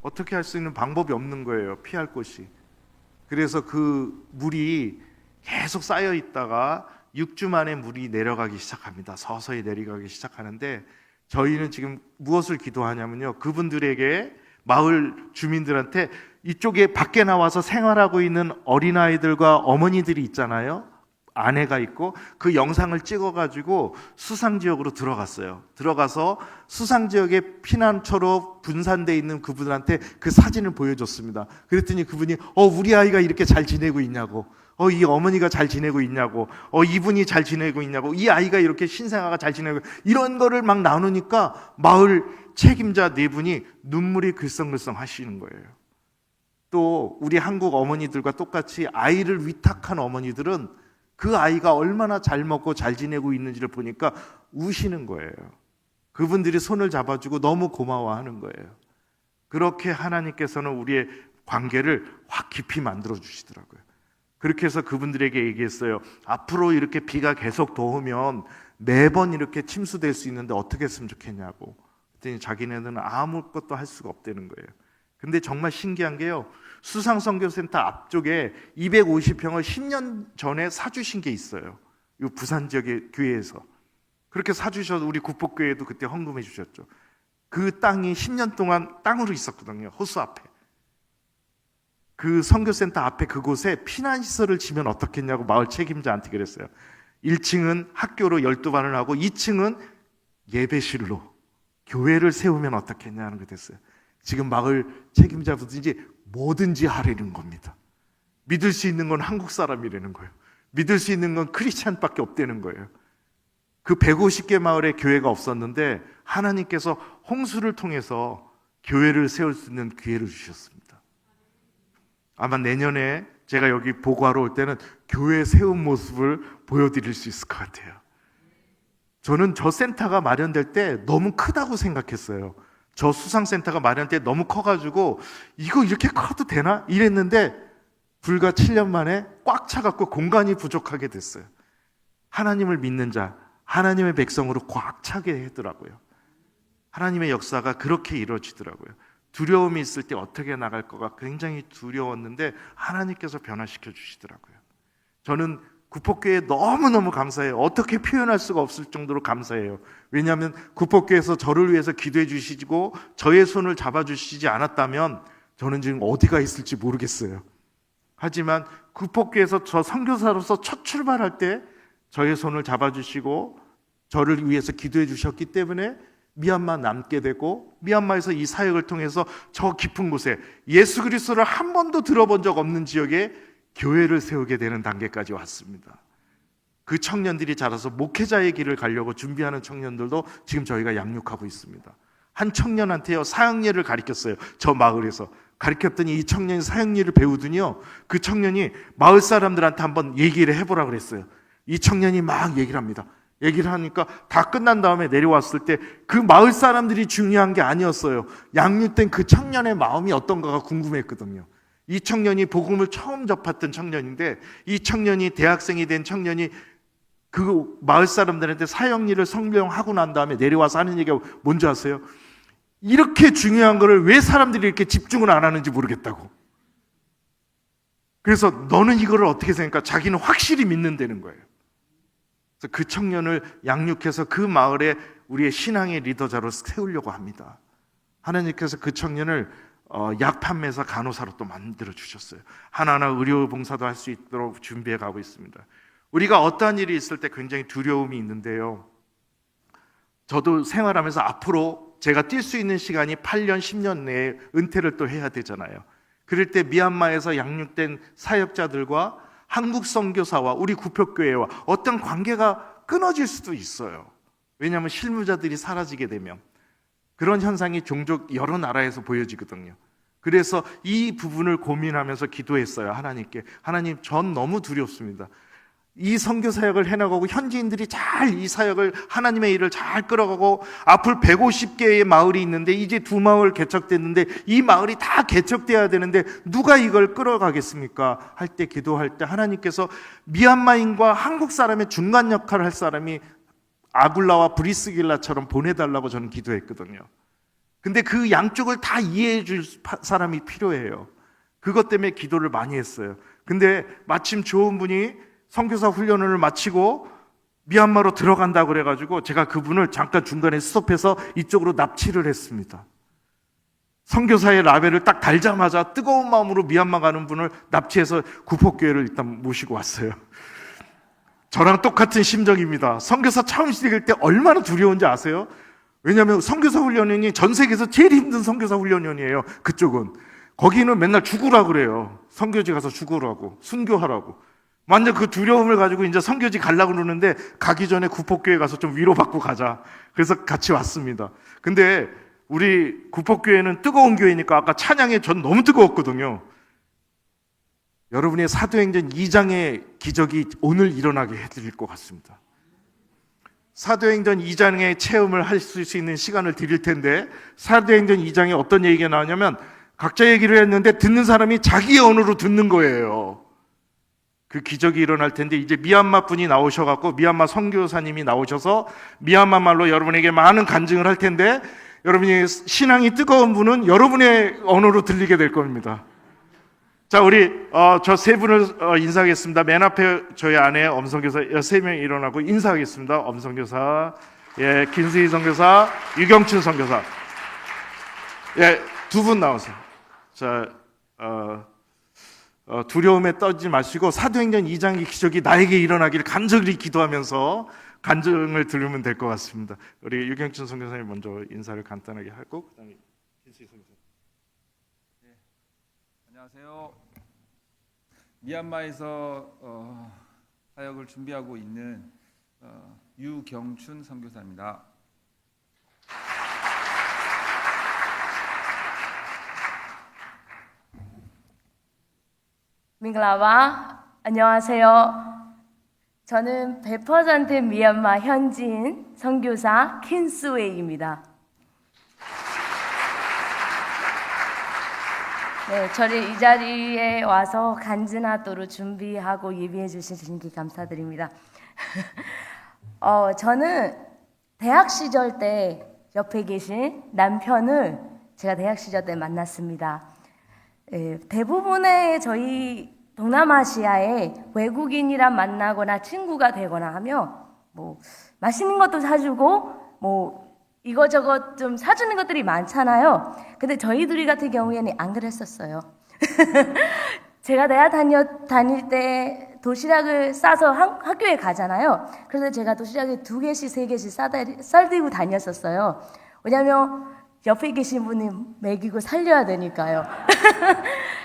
어떻게 할 수 있는 방법이 없는 거예요. 피할 곳이. 그래서 그 물이 계속 쌓여 있다가 6주 만에 물이 내려가기 시작합니다. 서서히 내려가기 시작하는데 저희는 지금 무엇을 기도하냐면요. 그분들에게 마을 주민들한테 이쪽에 밖에 나와서 생활하고 있는 어린아이들과 어머니들이 있잖아요. 아내가 있고 그 영상을 찍어가지고 수상지역으로 들어갔어요. 들어가서 수상지역에 피난처로 분산되어 있는 그분들한테 그 사진을 보여줬습니다. 그랬더니 그분이 우리 아이가 이렇게 잘 지내고 있냐고, 이 어머니가 잘 지내고 있냐고, 이분이 잘 지내고 있냐고, 이 아이가 이렇게 신생아가 잘 지내고, 이런 거를 막 나누니까 마을 책임자 4분이 눈물이 글썽글썽 하시는 거예요. 또 우리 한국 어머니들과 똑같이 아이를 위탁한 어머니들은 그 아이가 얼마나 잘 먹고 잘 지내고 있는지를 보니까 우시는 거예요. 그분들이 손을 잡아주고 너무 고마워하는 거예요. 그렇게 하나님께서는 우리의 관계를 확 깊이 만들어 주시더라고요. 그렇게 해서 그분들에게 얘기했어요. 앞으로 이렇게 비가 계속 더 오면 매번 이렇게 침수될 수 있는데 어떻게 했으면 좋겠냐고. 그랬더니 자기네들은 아무것도 할 수가 없다는 거예요. 근데 정말 신기한 게요. 수상선교센터 앞쪽에 250평을 10년 전에 사주신 게 있어요. 이 부산 지역의 교회에서. 그렇게 사주셔서 우리 국복교회도 그때 헌금해 주셨죠. 그 땅이 10년 동안 땅으로 있었거든요. 호수 앞에. 그 선교센터 앞에 그곳에 피난시설을 지면 어떻겠냐고 마을 책임자한테 그랬어요. 1층은 학교로 12반을 하고 2층은 예배실로 교회를 세우면 어떻겠냐는 게 됐어요. 지금 마을 책임자분들이 뭐든지 하려는 겁니다. 믿을 수 있는 건 한국 사람이라는 거예요. 믿을 수 있는 건 크리스찬밖에 없다는 거예요. 그 150개 마을에 교회가 없었는데 하나님께서 홍수를 통해서 교회를 세울 수 있는 기회를 주셨습니다. 아마 내년에 제가 여기 보고하러 올 때는 교회 세운 모습을 보여드릴 수 있을 것 같아요. 저는 저 센터가 마련될 때 너무 크다고 생각했어요. 저 수상센터가 마련될 때 너무 커가지고 이거 이렇게 커도 되나? 이랬는데 불과 7년 만에 꽉 차갖고 공간이 부족하게 됐어요. 하나님을 믿는 자, 하나님의 백성으로 꽉 차게 하더라고요. 하나님의 역사가 그렇게 이루어지더라고요. 두려움이 있을 때 어떻게 나갈 거가 굉장히 두려웠는데 하나님께서 변화시켜 주시더라고요. 저는 구폭교회에 너무너무 감사해요. 어떻게 표현할 수가 없을 정도로 감사해요. 왜냐하면 구폭교회에서 저를 위해서 기도해 주시고 저의 손을 잡아주시지 않았다면 저는 지금 어디가 있을지 모르겠어요. 하지만 구폭교회에서 저 선교사로서 첫 출발할 때 저의 손을 잡아주시고 저를 위해서 기도해 주셨기 때문에 미얀마 남게 되고 미얀마에서 이 사역을 통해서 저 깊은 곳에 예수 그리스도를 한 번도 들어본 적 없는 지역에 교회를 세우게 되는 단계까지 왔습니다. 그 청년들이 자라서 목회자의 길을 가려고 준비하는 청년들도 지금 저희가 양육하고 있습니다. 한 청년한테요 사역예를 가르쳤어요. 저 마을에서 가르쳤더니 이 청년이 사역예를 배우더니요 그 청년이 마을 사람들한테 한번 얘기를 해보라 그랬어요. 이 청년이 막 얘기를 합니다. 얘기를 하니까 다 끝난 다음에 내려왔을 때 그 마을 사람들이 중요한 게 아니었어요. 양육된 그 청년의 마음이 어떤가가 궁금했거든요. 이 청년이 복음을 처음 접했던 청년인데 이 청년이 대학생이 된 청년이 그 마을 사람들한테 사역일을 성명하고 난 다음에 내려와서 하는 얘기가 뭔지 아세요? 이렇게 중요한 거를 왜 사람들이 이렇게 집중을 안 하는지 모르겠다고. 그래서 너는 이거를 어떻게 생각할까? 자기는 확실히 믿는다는 거예요. 그래서 그 청년을 양육해서 그 마을에 우리의 신앙의 리더자로 세우려고 합니다. 하나님께서 그 청년을 약 판매사 간호사로 또 만들어 주셨어요. 하나하나 의료 봉사도 할 수 있도록 준비해 가고 있습니다. 우리가 어떠한 일이 있을 때 굉장히 두려움이 있는데요. 저도 생활하면서 앞으로 제가 뛸 수 있는 시간이 8년, 10년 내에 은퇴를 또 해야 되잖아요. 그럴 때 미얀마에서 양육된 사역자들과 한국 선교사와 우리 구표교회와 어떤 관계가 끊어질 수도 있어요. 왜냐하면 실무자들이 사라지게 되면 그런 현상이 종종 여러 나라에서 보여지거든요. 그래서 이 부분을 고민하면서 기도했어요. 하나님께. 하나님, 전 너무 두렵습니다. 이 선교 사역을 해나가고 현지인들이 잘 이 사역을 하나님의 일을 잘 끌어가고 앞으로 150개의 마을이 있는데 이제 2마을 개척됐는데 이 마을이 다 개척돼야 되는데 누가 이걸 끌어가겠습니까? 할 때 기도할 때 하나님께서 미얀마인과 한국 사람의 중간 역할을 할 사람이 아굴라와 브리스길라처럼 보내달라고 저는 기도했거든요. 근데 그 양쪽을 다 이해해 줄 사람이 필요해요. 그것 때문에 기도를 많이 했어요. 근데 마침 좋은 분이 선교사 훈련을 마치고 미얀마로 들어간다고 그래가지고 제가 그분을 잠깐 중간에 스톱해서 이쪽으로 납치를 했습니다. 선교사의 라벨을 딱 달자마자 뜨거운 마음으로 미얀마 가는 분을 납치해서 구폭교회를 일단 모시고 왔어요. 저랑 똑같은 심정입니다. 선교사 처음 시작할 때 얼마나 두려운지 아세요? 왜냐하면 선교사 훈련이 전 세계에서 제일 힘든 선교사 훈련이에요. 그쪽은 거기는 맨날 죽으라고 그래요. 선교지 가서 죽으라고, 순교하라고. 완전 그 두려움을 가지고 이제 선교지 가려고 그러는데 가기 전에 구폭교회 가서 좀 위로받고 가자. 그래서 같이 왔습니다. 근데 우리 구폭교회는 뜨거운 교회니까 아까 찬양에 전 너무 뜨거웠거든요. 여러분의 사도행전 2장의 기적이 오늘 일어나게 해드릴 것 같습니다. 사도행전 2장의 체험을 할 수 있는 시간을 드릴 텐데 사도행전 2장에 어떤 얘기가 나오냐면 각자 얘기를 했는데 듣는 사람이 자기의 언어로 듣는 거예요. 그 기적이 일어날 텐데 이제 미얀마 분이 나오셔갖고 미얀마 선교사님이 나오셔서 미얀마 말로 여러분에게 많은 간증을 할 텐데 여러분이 신앙이 뜨거운 분은 여러분의 언어로 들리게 될 겁니다. 자, 우리 저 세 분을 인사하겠습니다. 맨 앞에 저희 아내 엄선교사 3명 일어나고 인사하겠습니다. 엄선교사, 예, 김수희 선교사, 유경춘 선교사, 예, 2분 나오세요. 자, 두려움에 떨지 마시고 사도행전 2장의 기적이 나에게 일어나기를 간절히 기도하면서 간증을 들으면 될 것 같습니다. 우리 유경춘 선교사님 먼저 인사를 간단하게 하고 그다음에 김수희 선교사. 안녕하세요. 미얀마에서 사역을 준비하고 있는 유경춘 선교사입니다. 밍글라바, 안녕하세요. 저는 100% 미얀마 현지인 선교사 킨스웨이입니다. 네, 저를 이 자리에 와서 간지나도록 준비하고 예비해 주신 게 감사드립니다. 저는 대학 시절 때 옆에 계신 남편을 제가 대학 시절 때 만났습니다. 대부분의 저희 동남아시아에 외국인이랑 만나거나 친구가 되거나 하면 뭐 맛있는 것도 사주고 뭐 이거저것 좀 사주는 것들이 많잖아요. 근데 저희 둘이 같은 경우에는 안 그랬었어요. 제가 대학 다닐 때 도시락을 싸서 학교에 가잖아요. 그래서 제가 도시락에 2개씩 3개씩 싸들고 다녔었어요. 왜냐면 옆에 계신 분이 먹이고 살려야 되니까요.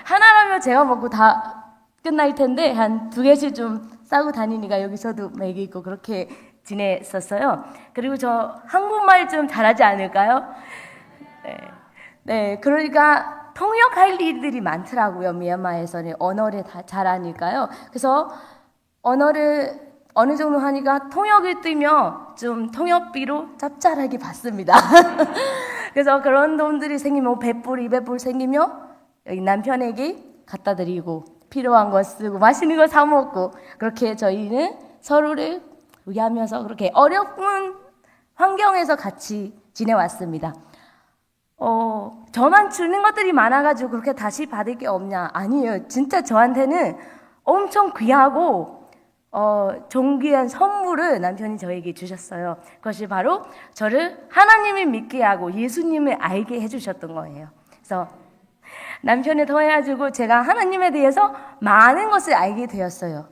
하나라면 제가 먹고 다 끝날 텐데 한 2개씩 좀 싸고 다니니까 여기서도 먹이고 그렇게 지냈었어요. 그리고 저 한국말 좀 잘하지 않을까요? 네, 그러니까 통역할 일들이 많더라고요. 미얀마에서는 언어를 다 잘하니까요. 그래서 언어를 어느 정도 하니까 통역을 뛰면 좀 통역비로 짭짤하게 받습니다. 그래서 그런 돈들이 생기면 100불, 200불 생기면 여기 남편에게 갖다 드리고 필요한 거 쓰고 맛있는 거 사 먹고 그렇게 저희는 서로를 위하면서 그렇게 어려운 환경에서 같이 지내왔습니다. 저만 주는 것들이 많아가지고 그렇게 다시 받을 게 없냐? 아니에요. 진짜 저한테는 엄청 귀하고 존귀한 선물을 남편이 저에게 주셨어요. 그것이 바로 저를 하나님을 믿게 하고 예수님을 알게 해주셨던 거예요. 그래서 남편을 통해가지고 제가 하나님에 대해서 많은 것을 알게 되었어요.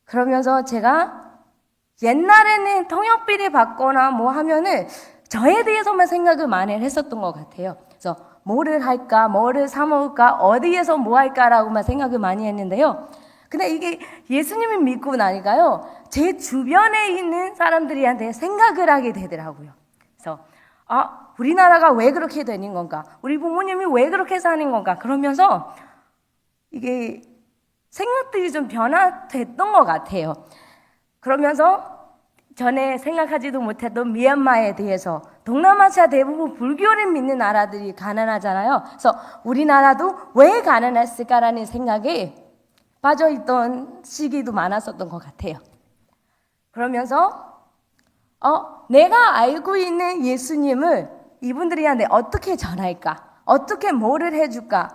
그러면서 제가 옛날에는 통역비를 받거나 뭐 하면은 저에 대해서만 생각을 많이 했었던 것 같아요. 그래서 뭐를 할까, 뭐를 사 먹을까, 어디에서 뭐 할까라고만 생각을 많이 했는데요. 근데 이게 예수님을 믿고 나니까요, 제 주변에 있는 사람들한테 생각을 하게 되더라고요. 그래서 우리나라가 왜 그렇게 되는 건가? 우리 부모님이 왜 그렇게 사는 건가? 그러면서 이게 생각들이 좀 변화됐던 것 같아요. 그러면서 전에 생각하지도 못했던 미얀마에 대해서 동남아시아 대부분 불교를 믿는 나라들이 가난하잖아요. 그래서 우리나라도 왜 가난했을까라는 생각에 빠져있던 시기도 많았었던 것 같아요. 그러면서 내가 알고 있는 예수님을 이분들이한테 어떻게 전할까? 어떻게 뭐를 해줄까?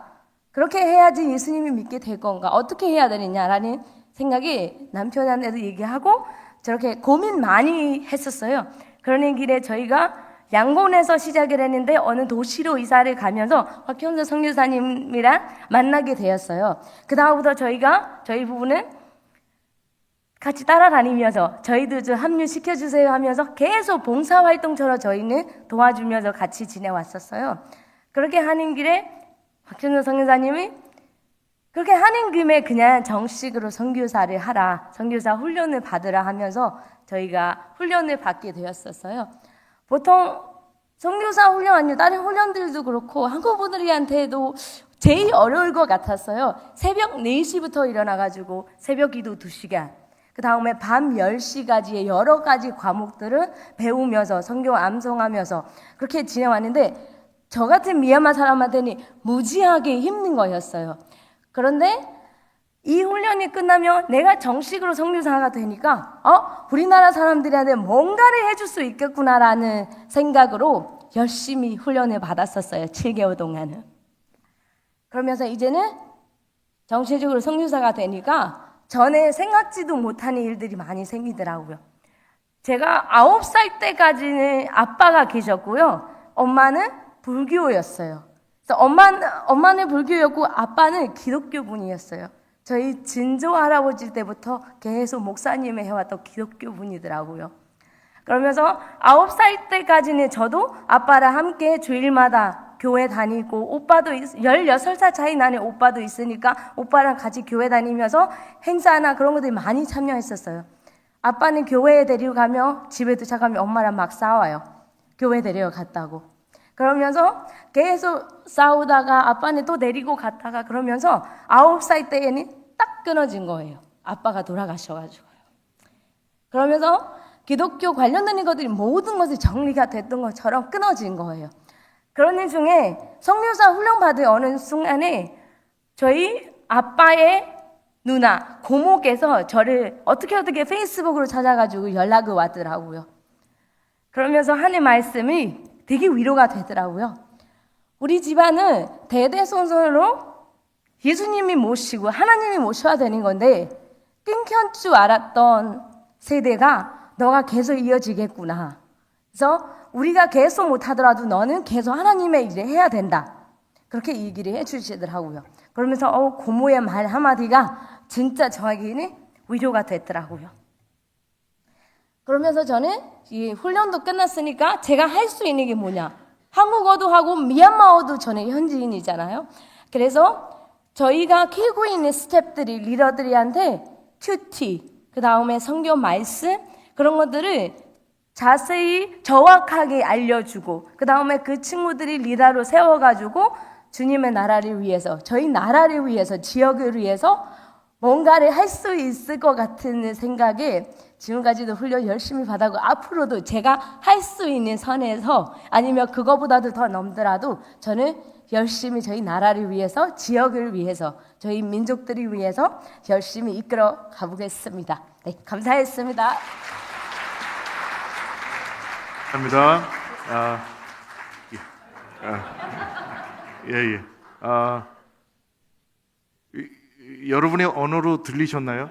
그렇게 해야지 예수님이 믿게 될 건가? 어떻게 해야 되느냐라는 생각이 남편한테도 얘기하고 저렇게 고민 많이 했었어요. 그러는 길에 저희가 양곤에서 시작을 했는데 어느 도시로 이사를 가면서 박현수 선교사님이랑 만나게 되었어요. 그 다음부터 저희 부부는 같이 따라다니면서 저희도 좀 합류시켜주세요 하면서 계속 봉사활동처럼 저희는 도와주면서 같이 지내왔었어요. 그렇게 하는 길에 박현수 선교사님이 그렇게 하는 김에 그냥 정식으로 선교사를 하라, 선교사 훈련을 받으라 하면서 저희가 훈련을 받게 되었었어요. 보통 선교사 훈련 아니면 다른 훈련들도 그렇고 한국 분들한테도 제일 어려울 것 같았어요. 새벽 4시부터 일어나가지고 새벽 기도 2시간, 그 다음에 밤 10시까지의 여러 가지 과목들을 배우면서 성경 암송하면서 그렇게 지내왔는데 저 같은 미얀마 사람한테는 무지하게 힘든 거였어요. 그런데 이 훈련이 끝나면 내가 정식으로 선교사가 되니까 우리나라 사람들한테 뭔가를 해줄 수 있겠구나라는 생각으로 열심히 훈련을 받았었어요. 7개월 동안은. 그러면서 이제는 정식적으로 선교사가 되니까 전에 생각지도 못하는 일들이 많이 생기더라고요. 제가 9살 때까지는 아빠가 계셨고요. 엄마는 불교였어요. 그래서 엄마는 불교였고 아빠는 기독교 분이었어요. 저희 진조 할아버지 때부터 계속 목사님을 해왔던 기독교 분이더라고요. 그러면서 9살 때까지는 저도 아빠랑 함께 주일마다 교회 다니고, 오빠도 16살 차이 나는 오빠도 있으니까 오빠랑 같이 교회 다니면서 행사나 그런 것들이 많이 참여했었어요. 아빠는 교회에 데리고 가면 집에 도착하면 엄마랑 막 싸워요. 교회 데려갔다고. 그러면서 계속 싸우다가 아빠는 또 데리고 갔다가 그러면서 9살 때에는 딱 끊어진 거예요. 아빠가 돌아가셔가지고요. 그러면서 기독교 관련된 것들이 모든 것이 정리가 됐던 것처럼 끊어진 거예요. 그런 일 중에 선교사 훈련 받은 어느 순간에 저희 아빠의 누나, 고모께서 저를 어떻게 페이스북으로 찾아가지고 연락이 왔더라고요. 그러면서 하는 말씀이 되게 위로가 되더라고요. 우리 집안은 대대손손으로 예수님이 모시고 하나님이 모셔야 되는 건데 끊길 줄 알았던 세대가 너가 계속 이어지겠구나. 그래서 우리가 계속 못하더라도 너는 계속 하나님의 일을 해야 된다. 그렇게 얘기를 해주시더라고요. 그러면서 고모의 말 한마디가 진짜 저에게는 위로가 됐더라고요. 그러면서 저는 이 훈련도 끝났으니까 제가 할 수 있는 게 뭐냐. 한국어도 하고 미얀마어도 저는 현지인이잖아요. 그래서 저희가 키우고 있는 스태프들이 리더들한테 큐티, 그 다음에 성경 말씀 그런 것들을 자세히 정확하게 알려주고 그 다음에 그 친구들이 리더로 세워가지고 주님의 나라를 위해서 저희 나라를 위해서 지역을 위해서 뭔가를 할 수 있을 것 같은 생각에 지금까지도 훈련 열심히 받았고 앞으로도 제가 할 수 있는 선에서 아니면 그거보다도 더 넘더라도 저는 열심히 저희 나라를 위해서 지역을 위해서 저희 민족들을 위해서 열심히 이끌어 가보겠습니다. 네, 감사했습니다. 감사합니다. 여러분의 언어로 들리셨나요?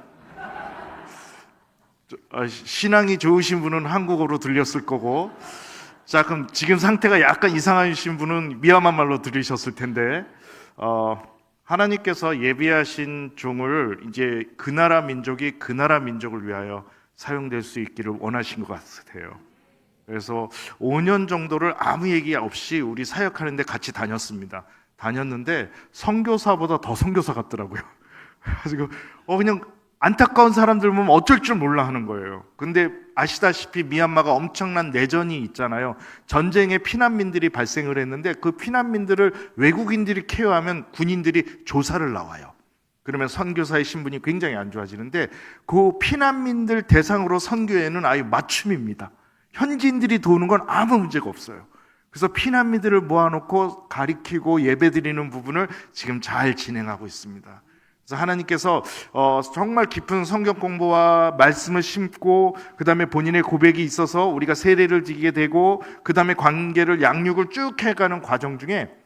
신앙이 좋으신 분은 한국어로 들렸을 거고, 자, 그럼 지금 상태가 약간 이상하신 분은 미얀마 말로 들으셨을 텐데, 하나님께서 예비하신 종을 이제 그 나라 민족이 그 나라 민족을 위하여 사용될 수 있기를 원하신 것 같아요. 그래서 5년 정도를 아무 얘기 없이 우리 사역하는데 같이 다녔는데 선교사보다 더 선교사 같더라고요. 그래서 그냥 안타까운 사람들 보면 어쩔 줄 몰라 하는 거예요. 근데 아시다시피 미얀마가 엄청난 내전이 있잖아요. 전쟁에 피난민들이 발생을 했는데 그 피난민들을 외국인들이 케어하면 군인들이 조사를 나와요. 그러면 선교사의 신분이 굉장히 안 좋아지는데 그 피난민들 대상으로 선교회는 아예 맞춤입니다. 현지인들이 도우는 건 아무 문제가 없어요. 그래서 피난민들을 모아놓고 가리키고 예배드리는 부분을 지금 잘 진행하고 있습니다. 그래서 하나님께서 정말 깊은 성경 공부와 말씀을 심고 그 다음에 본인의 고백이 있어서 우리가 세례를 지게 되고 그 다음에 관계를 양육을 쭉 해가는 과정 중에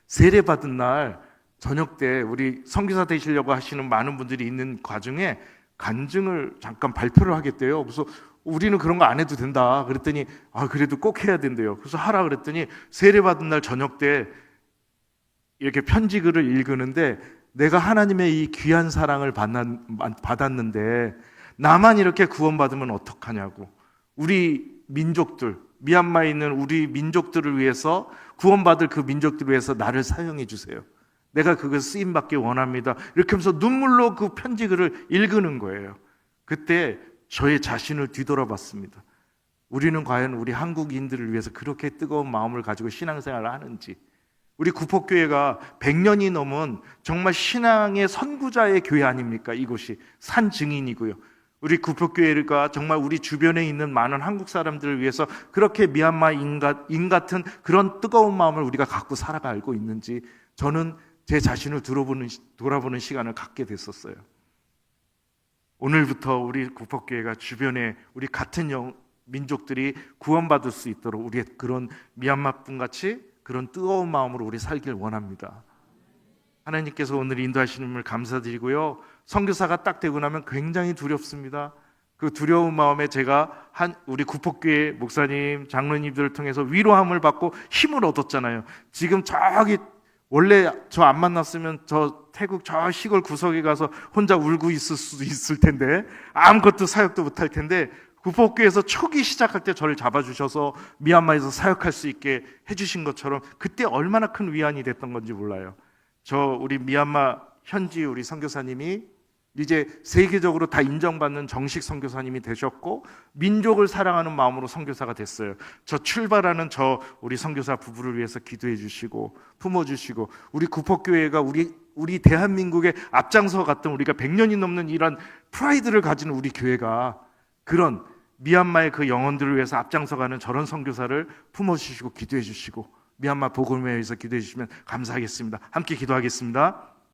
세례 받은 날 저녁 때 우리 선교사 되시려고 하시는 많은 분들이 있는 과정에 간증을 잠깐 발표를 하겠대요. 그래서 우리는 그런 거 안 해도 된다 그랬더니 그래도 꼭 해야 된대요. 그래서 하라 그랬더니 세례 받은 날 저녁 때 이렇게 편지글을 읽으는데 내가 하나님의 이 귀한 사랑을 받았는데 나만 이렇게 구원받으면 어떡하냐고. 우리 민족들, 미얀마에 있는 우리 민족들을 위해서 구원받을 그 민족들을 위해서 나를 사용해 주세요. 내가 그걸 쓰임받기 원합니다. 이렇게 하면서 눈물로 그 편지글을 읽는 거예요. 그때 저의 자신을 뒤돌아봤습니다. 우리는 과연 우리 한국인들을 위해서 그렇게 뜨거운 마음을 가지고 신앙생활을 하는지. 우리 구폭교회가 100년이 넘은 정말 신앙의 선구자의 교회 아닙니까? 이곳이 산 증인이고요. 우리 구폭교회가 정말 우리 주변에 있는 많은 한국 사람들을 위해서 그렇게 미얀마인 같은 그런 뜨거운 마음을 우리가 갖고 살아가고 있는지 저는 제 자신을 돌아보는 시간을 갖게 됐었어요. 오늘부터 우리 구폭교회가 주변에 우리 같은 민족들이 구원받을 수 있도록 우리의 그런 미얀마뿐 같이 그런 뜨거운 마음으로 우리 살길 원합니다. 하나님께서 오늘 인도하시는 걸 감사드리고요. 선교사가 딱 되고 나면 굉장히 두렵습니다. 그 두려운 마음에 제가 우리 구폭교회 목사님, 장로님들을 통해서 위로함을 받고 힘을 얻었잖아요. 지금 저기 원래 저 안 만났으면 저 태국 저 시골 구석에 가서 혼자 울고 있을 수도 있을 텐데 아무것도 사역도 못할 텐데 구포교회에서 초기 시작할 때 저를 잡아주셔서 미얀마에서 사역할 수 있게 해주신 것처럼 그때 얼마나 큰 위안이 됐던 건지 몰라요. 우리 미얀마 현지 우리 선교사님이 이제 세계적으로 다 인정받는 정식 선교사님이 되셨고 민족을 사랑하는 마음으로 선교사가 됐어요. 저 출발하는 우리 선교사 부부를 위해서 기도해 주시고 품어주시고 우리 구포교회가 우리 대한민국의 앞장서 갔던 우리가 100년이 넘는 이런 프라이드를 가진 우리 교회가 그런 미얀마의 그 영혼들을 위해서 앞장서 가는 저런 선교사를 품어주시고 기도해 주시고 미얀마 복음을 위해서 기도해 주시면 감사하겠습니다. 함께 기도하겠습니다.